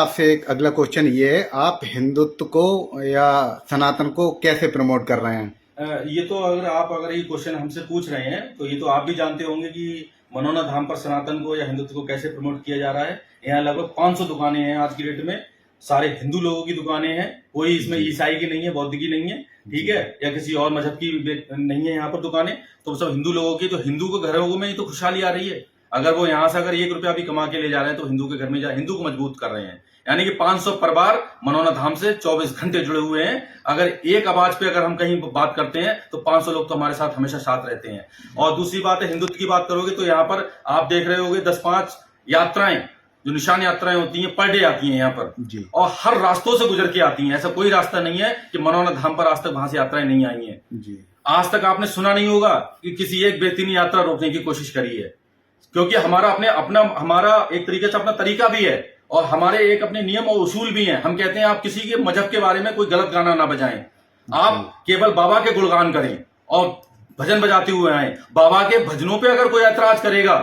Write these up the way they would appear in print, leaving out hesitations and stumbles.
आपसे एक अगला क्वेश्चन ये है, आप हिंदुत्व को या सनातन को कैसे प्रमोट कर रहे हैं? ये तो अगर ये क्वेश्चन हमसे पूछ रहे हैं तो ये तो आप भी जानते होंगे कि मनोना धाम पर सनातन को या हिंदुत्व को कैसे प्रमोट किया जा रहा है। यहाँ लगभग 500 दुकानें हैं आज की डेट में। सारे हिंदू लोगों की दुकानें हैं, कोई इसमें ईसाई की नहीं है, बौद्ध की नहीं है, ठीक है, या किसी और मजहब की नहीं है यहाँ पर दुकानें। तो सब हिंदू लोगों की, तो हिंदू के घरों में ही तो खुशहाली आ रही है। अगर वो यहाँ से अगर 1 रुपया भी कमा के ले जा रहे हैं तो हिंदू के घर में जा हिंदू को मजबूत कर रहे हैं। यानी कि 500 परिवार मनोना धाम से 24 घंटे जुड़े हुए हैं। अगर एक आवाज पे अगर हम कहीं बात करते हैं तो 500 लोग तो हमारे साथ हमेशा साथ रहते हैं। और दूसरी बात है, हिंदुत्व की बात करोगे तो यहाँ पर आप देख रहे होगे 10-5 यात्राएं, जो निशान यात्राएं होती हैं, पर डे आती हैं यहाँ पर जी। और हर रास्तों से गुजर के आती हैं। ऐसा कोई रास्ता नहीं है कि मनोना धाम पर आज तक वहां से यात्राएं नहीं आई हैं। जी। आज तक आपने सुना नहीं होगा कि किसी एक व्यक्ति ने यात्रा रोकने की कोशिश करी है, क्योंकि हमारा एक तरीके से अपना तरीका भी है और हमारे एक अपने नियम और उसूल भी हैं। हम कहते हैं आप किसी के मजहब के बारे में कोई गलत गाना ना बजाएं, आप केवल बाबा के गुणगान करें और भजन बजाते हुए आए। बाबा के भजनों पे अगर कोई ऐतराज करेगा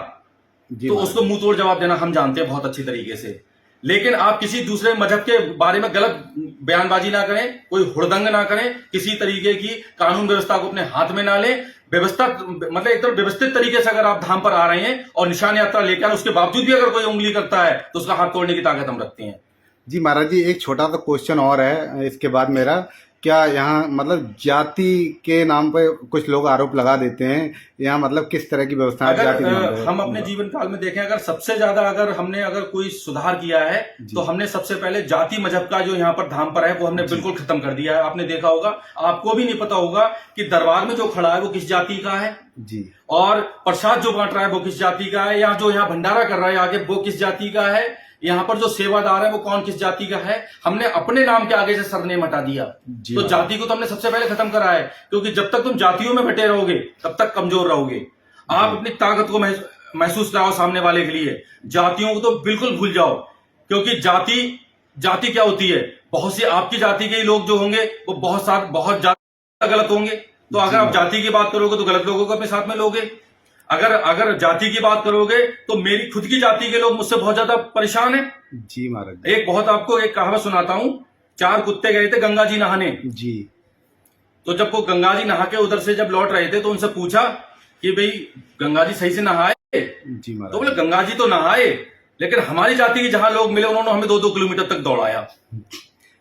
तो उसको मुंह तोड़ जवाब देना हम जानते हैं बहुत अच्छी तरीके से। लेकिन आप किसी दूसरे मजहब के बारे में गलत बयानबाजी ना करें, कोई हुड़दंग ना करें, किसी तरीके की कानून व्यवस्था को अपने हाथ में ना लें। व्यवस्था मतलब एक तरह व्यवस्थित तरीके से अगर आप धाम पर आ रहे हैं और निशान यात्रा लेकर उसके बावजूद भी अगर कोई उंगली करता है तो उसका हाथ तोड़ने की ताकत हम रखते हैं। जी महाराज जी, एक छोटा सा क्वेश्चन और है इसके बाद मेरा, क्या यहाँ मतलब जाति के नाम पे कुछ लोग आरोप लगा देते हैं, यहाँ मतलब किस तरह की व्यवस्था है जाति के नाम पे? हम अपने जीवन काल में देखें, अगर सबसे ज्यादा अगर कोई सुधार किया है तो हमने सबसे पहले जाति मजहब का जो यहाँ पर धाम पर है वो हमने बिल्कुल खत्म कर दिया है। आपने देखा होगा, आपको भी नहीं पता होगा कि दरबार में जो खड़ा है वो किस जाति का है जी, और प्रसाद जो बांट रहा है वो किस जाति का है, या जो यहाँ भंडारा कर रहा है आगे वो किस जाति का है, यहाँ पर जो सेवादार है वो कौन किस जाति का है। हमने अपने नाम के आगे से सरनेम हटा दिया। तो जाति को तो हमने सबसे पहले खत्म करा है, क्योंकि जब तक तुम जातियों में बटे रहोगे तब तक कमजोर रहोगे। आप अपनी ताकत को महसूस कराओ सामने वाले के लिए। जातियों को तो बिल्कुल भूल जाओ, क्योंकि जाति क्या होती है, बहुत सी आपकी जाति के ही लोग जो होंगे वो बहुत ज्यादा गलत होंगे। तो अगर आप जाति की बात करोगे तो गलत लोगों को अपने साथ में लोगे। अगर जाति की बात करोगे तो मेरी खुद की जाति के लोग मुझसे बहुत ज्यादा परेशान हैं। जी महाराज। आपको एक कहावत सुनाता हूं। 4 कुत्ते गए थे गंगा जी नहाने जी। तो जब वो गंगा जी नहा के उधर से जब लौट रहे थे तो उनसे पूछा कि भाई गंगा जी सही से नहाए? जी महाराज। तो बोले गंगा जी तो नहाए, लेकिन हमारी जाति के जहां लोग मिले उन्होंने हमें 2-2 किलोमीटर तक दौड़ाया।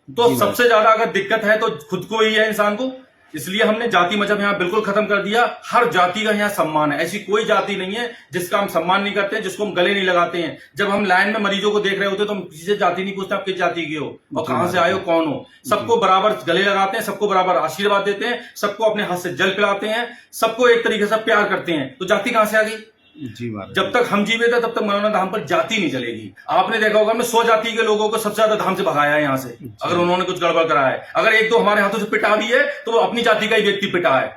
तो सबसे ज्यादा अगर दिक्कत है तो खुद को ही है, इंसान को। इसलिए हमने जाति मजहब यहाँ बिल्कुल खत्म कर दिया। हर जाति का यहाँ सम्मान है। ऐसी कोई जाति नहीं है जिसका हम सम्मान नहीं करते हैं, जिसको हम गले नहीं लगाते हैं। जब हम लाइन में मरीजों को देख रहे होते तो हम किसी से जाति नहीं पूछते आप किस जाति के हो और कहां से आए हो, कौन हो। सबको बराबर गले लगाते हैं, सबको बराबर आशीर्वाद देते हैं, सबको अपने हाथ से जल पिलाते हैं, सबको एक तरीके से प्यार करते हैं। तो जाति कहां से आ गई? जी महाराज। जब तक हम जीवित है तब तक मनोना धाम पर जाति नहीं चलेगी। आपने देखा होगा, हमने 100 जाति के लोगों को सबसे ज्यादा धाम से भगाया है यहाँ से, अगर उन्होंने कुछ गड़बड़ करा है। अगर 1-2 हमारे हाथों से पिटा भी है तो वो अपनी जाति का ही व्यक्ति पिटा है।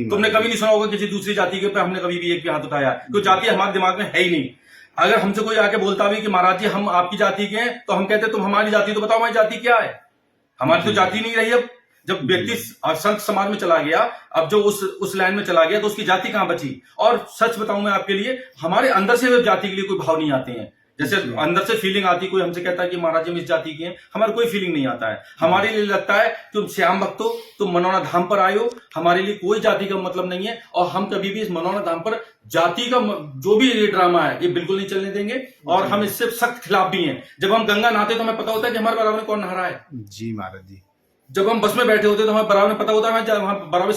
तुमने कभी नहीं सुना होगा किसी दूसरी जाति के ऊपर हमने कभी भी एक भी हाथ उठाया, क्योंकि जाति हमारे दिमाग में है ही नहीं। अगर हमसे कोई आके बोलता भी कि महाराज जी हम आपकी जाति के हैं, तो हम कहते तुम हमारी जाति तो बताओ, हमारी जाति क्या है? हमारी तो जाति नहीं रही। अब जब व्यक्ति संत समाज में चला गया, अब जो उस लाइन में चला गया तो उसकी जाति कहां बची? और सच बताऊं मैं आपके लिए, हमारे अंदर से जाति के लिए कोई भाव नहीं आते हैं। जैसे अंदर से फीलिंग आती, कोई हमसे कहता है कि महाराज जी हम इस जाति के हैं, हमारा कोई फीलिंग नहीं आता है। हमारे लिए लगता है तुम श्याम भक्त हो, तुम मनोना धाम पर आए हो, हमारे लिए कोई जाति का मतलब नहीं है। और हम कभी भी इस मनोना धाम पर जाति का जो भी ये ड्रामा है ये बिल्कुल नहीं चलने देंगे, और हम इससे सख्त खिलाफ भी हैं। जब हम गंगा नहाते तो हमें पता होता है कि हमारे बराबर में कौन नहा रहा है। जी महाराज जी। जब हम बस में बैठे होते तो हमें बराबर में पता होता है वहां बराबर